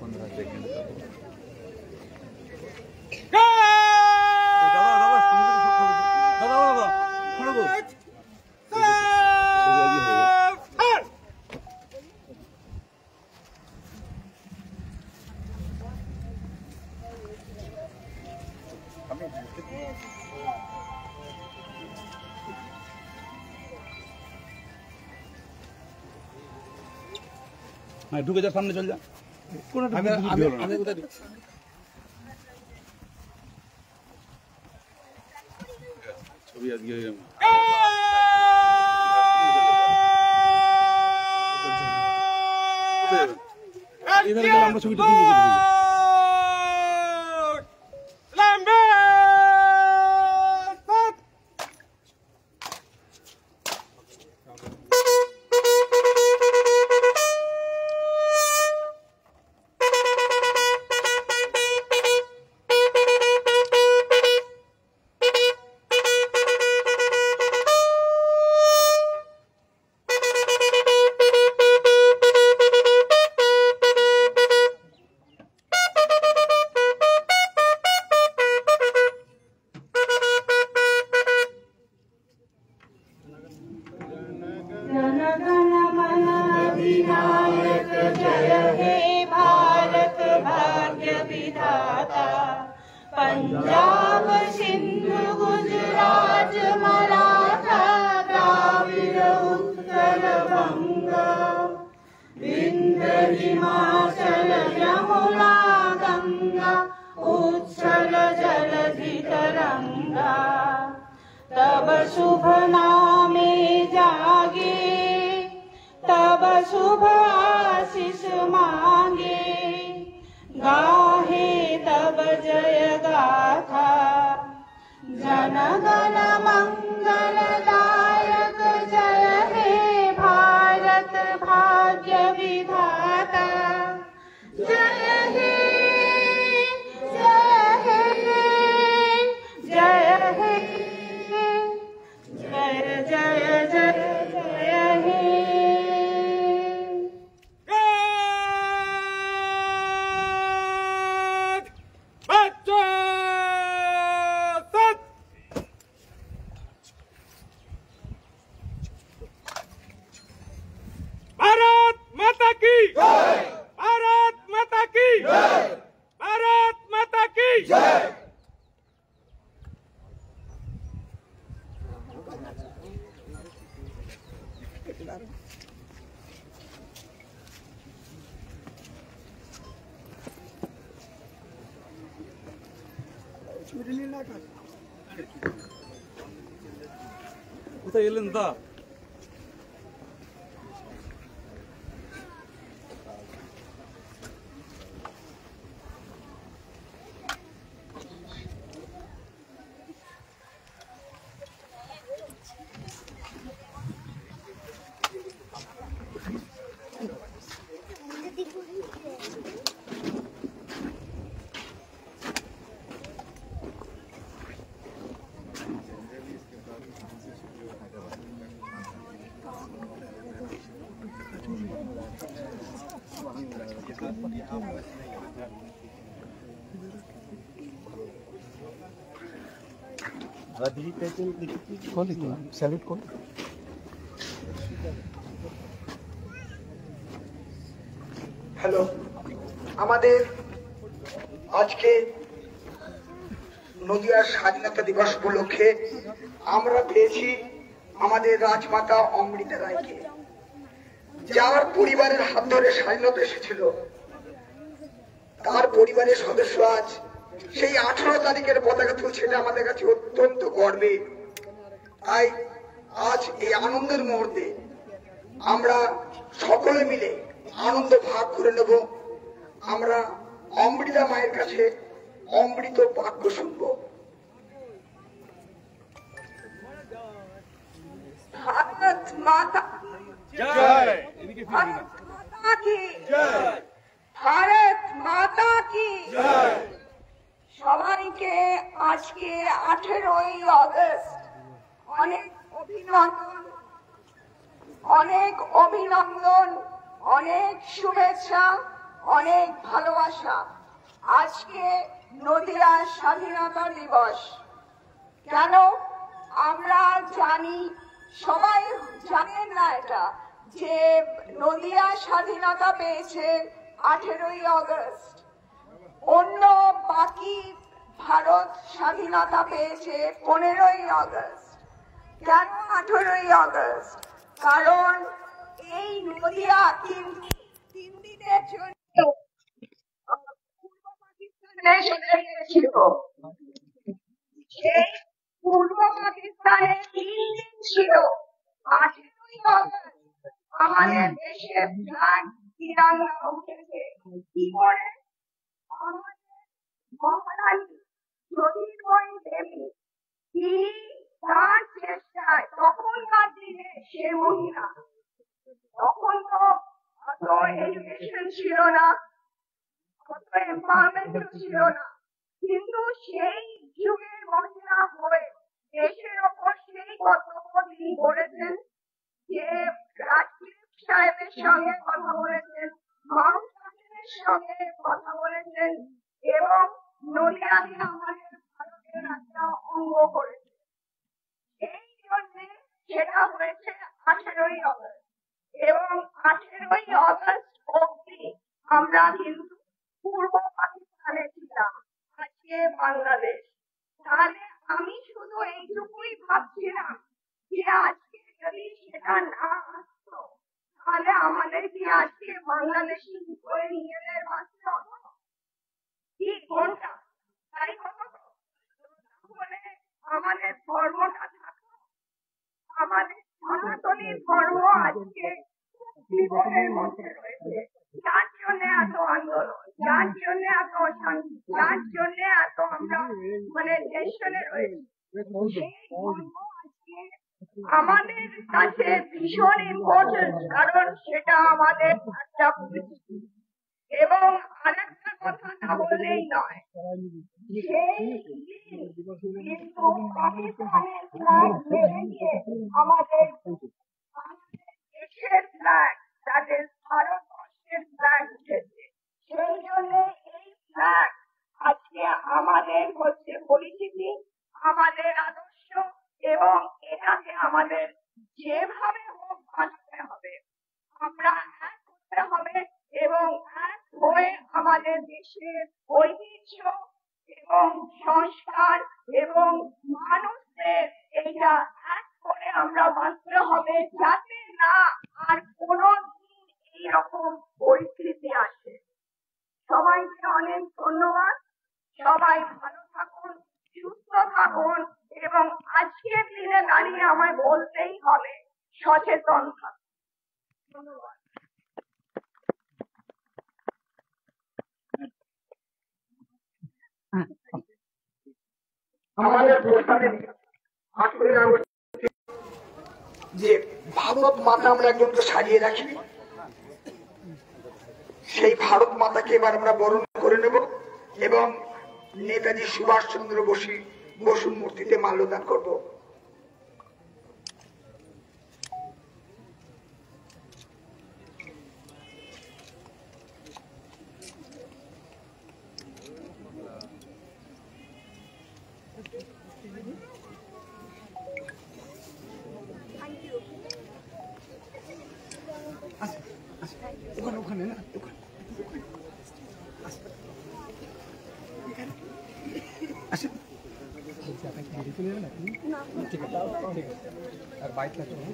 15 second हाँ ढुके जा सामने चल जा ছবি আজকে আমরা ছবিটা তুলবো पंजाब सिंधु गुजरात मराठा द्राविड़ उत्कल बंगा विंध्य हिमाचल यमुना गंगा उच्छल जलधि तरंगा तब शुभ नामे जागे तब शुभ आशीष मांगे गाहे तब जय गाथा जन गण मंगलदायक जय हे भारत भाग्य विधाता जय हे जय हे जय हे जय जय जय जय हे কোথায় এলেন দা স্যালুট কর হ্যালো আমাদের আজকে নদিয়ার স্বাধীনতা দিবস উপলক্ষে আমরা পেয়েছি আমাদের রাজমাতা অমৃতা রায়কে, যার পরিবারের হাত ধরে স্বাধীনতা এসেছিল। তার পরিবারের সদস্য আজ সেই 18 তারিখের পতাকা তুলছে, এটা আমাদের কাছে অত্যন্ত গর্বের। তাই আজ এই আনন্দের মুহূর্তে আমরা সকলে মিলে আনন্দ ভাগ করে নেব। আমরা অমৃতা মায়ের কাছে অমৃত বাক্য শুনব। भारत माता जय, भारत माता की जय, भारत माता की जय। সবাইকে আজকে 18ই আগস্ট অনেক অভিনন্দন। অনেক অভিনন্দন, অনেক শুভেচ্ছা, অনেক ভালোবাসা। আজকে নদিয়া স্বাধীনতা দিবস। কেন আমরা জানি, সবাই জানেন না এটা, যে নদিয়া স্বাধীনতা পেয়েছে 18ই আগস্ট। অন্য বাকি ভারত স্বাধীনতা পেয়েছে 15ই আগস্ট। কেন 18ই আগস্ট? কারণ এই নদিয়া তিন দিনের জন্য পূর্ব পাকিস্তানে চলে গিয়েছিল। সেই পূর্ব পাকিস্তানে 3 দিন ছিল। 18ই আগস্ট আমাদের দেশের ফ্ল্যাগ তিরঙ্গা উঠেছে। কি করে? আমাদের মহারানী জ্যোতির্ময়ী দেবী, তিনি তার চেষ্টায়, তখনকার দিনে সে মহিলা, তখন তো অত এডুকেশন ছিল না, অত এমপাওয়ারমেন্ট ছিল না, কিন্তু সেই যুগের মহিলা হয়ে দেশের ওপর সেই কর্তব্য তিনি করেছেন যে রাজীব সাহেবের সঙ্গে কথা বলেছেন, মাউন্ট ব্যাটেনের সঙ্গে কথা বলেছেন এবং নদিয়াকে আমাদের ভারতের একটা অঙ্গ করেছেন। এই জন্য সেটা হয়েছে 18ই আগস্ট এবং 18ই আগস্ট অবধি আমরা কিন্তু পূর্ব পাকিস্তানে ছিলাম, আজকে বাংলাদেশ। তাহলে আমি শুধু এইটুকুই ভাবছিলাম যে আজকে যদি সেটা না আসতো তাহলে আমাদের কি আজকে বাংলাদেশি করে নিজেদের বাঁচতে হতো? কি ঘন্টা তাই হতো? তাহলে আমাদের ধর্মটা থাকতো, আমাদের সনাতনী ধর্ম আজকে জীবনের মধ্যে রয়েছে। যার জন্য এত আন্দোলন, যার জন্য এত অশান্তি, যার জন্য এত আমরা টেনশনে রয়েছি, সেই ধর্ম আজকে আমাদের কাছে ভীষণ ইম্পর্টেন্ট, কারণ সেটা আমাদের একটা পরিচিতি। এবং আরেকটা কথা না বললেই নয়, সেই কিন্তু পাকিস্তানের ফ্ল্যাগ মেরে দিয়ে আমাদের দেশের ফ্ল্যাগ, দ্যাট ইজ ভারতবর্ষের ফ্ল্যাগ উঠেছে। সেই জন্য এই ফ্ল্যাগ আজকে আমাদের হচ্ছে পরিচিতি, আমাদের আদর্শ, এবং এটাকে আমাদের যেভাবে হোক বাঁচাতে হবে, আমরা এক করতে হবে এবং এক হয়ে আমাদের দেশের ঐতিহ্য এবং সংস্কার এবং মানুষদের এইটা এক করে আমরা বাঁচতে হবে, যাতে না আর কোনদিন এইরকম পরিস্থিতি আসে। সবাইকে অনেক ধন্যবাদ। সবাই ভালো থাকুন, সুস্থ থাকুন এবং আজকের দিনে দাঁড়িয়ে আমায় বলতেই হবে সচেতন থাকুন। ধন্যবাদ। আমাদের যে ভারত মাতা আমরা একজনকে সাজিয়ে রাখি, সেই ভারত মাতাকে এবার আমরা বরণ করে নেব এবং নেতাজি সুভাষ চন্দ্র বসুর মূর্তিতে মাল্যদান করব। ওখানে না, ওখানে আসেন। ঠিক আছে, আর বাইক লাগবে না।